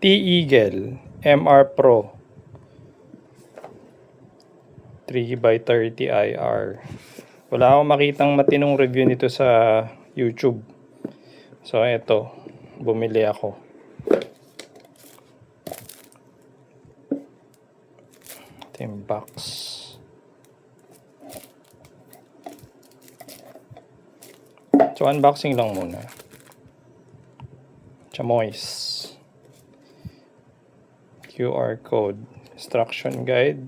T-Eagle MR Pro 3x30 IR. Wala akong makitang matinong review nito sa YouTube. So eto, bumili ako. Ito yung box. So unboxing lang muna. Chamois. QR code, instruction guide.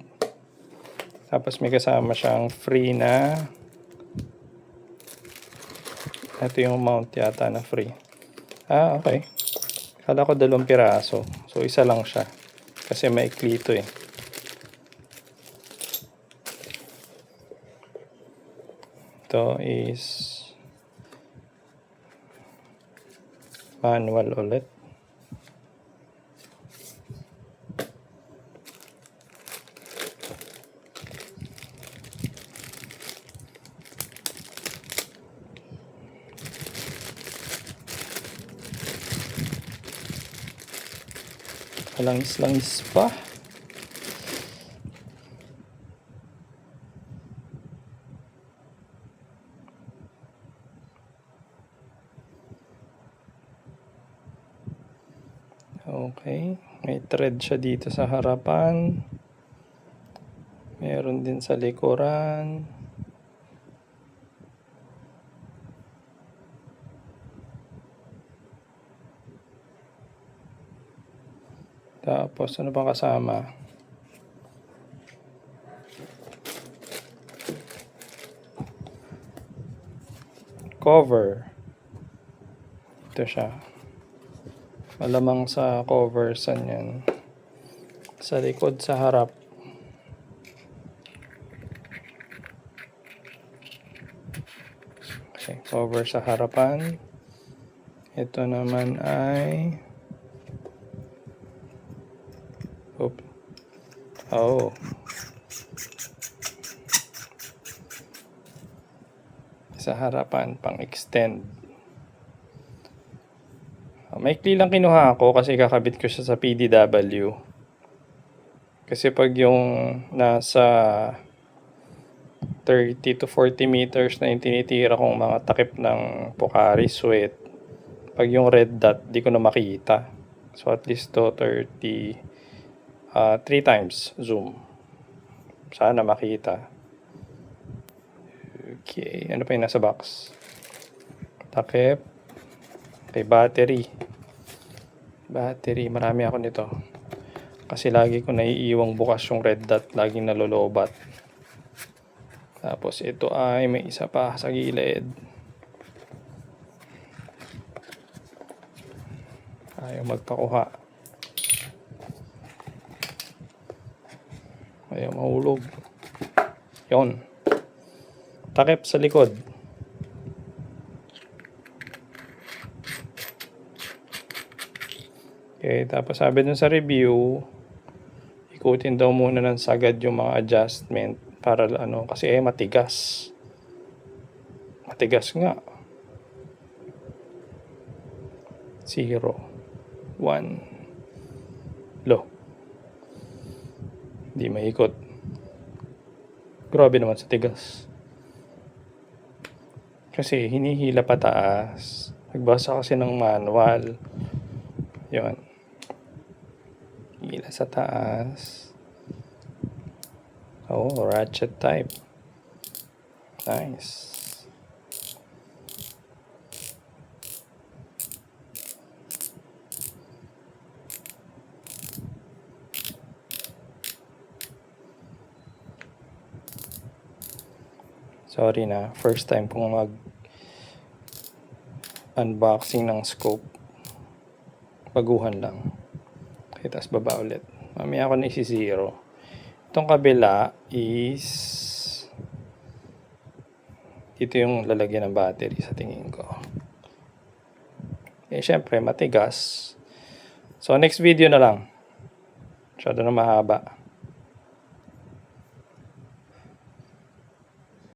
Tapos may kasama siyang free na, ito yung mount yata na free. Okay. Kala ko 2 piraso. So isa lang siya. Kasi maikli ito eh. Ito is manual ulit. Langis-langis pa. Okay, may thread siya dito sa harapan. Meron din sa likuran. Tapos ano pang kasama? Cover. Ito siya. Malamang sa cover san yan. Sa likod, sa harap. Okay, cover sa harapan. Ito naman ay sa harapan pang extend. Maikli lang kinuha ako kasi kakabit ko siya sa PDW. Kasi pag yung nasa 30 to 40 meters na yung tinitira kong mga takip ng Pocari Sweat, pag yung red dot di ko na makita. So at least to 3 times zoom. Sana makita. Okay, ano pa yung nasa box? Takip. Okay, battery. Marami ako nito. Kasi lagi ko naiiwang bukas yung red dot, laging nalolobat. Tapos ito ay may isa pa sa gilid. Ayaw magpakuha. Ayaw mahulog. Yon. Takip sa likod. Okay, tapos sabi dun sa review, ikutin daw muna ng sagad yung mga adjustment para kasi matigas. Matigas nga. 0, 1, low. Hindi maikot. Grabe naman sa tigas. Kasi hinihila pataas. Nagbasa kasi ng manual. Yon. Hila sa taas. Ratchet type. Nice. Sorry na, first time kong unboxing ng scope. Baguhan lang. Okay, tapos baba ulit. Mamaya ako na isi-zero. Itong kabila is dito yung lalagyan ng battery sa tingin ko. Syempre matigas. So next video na lang. Masyado na mahaba.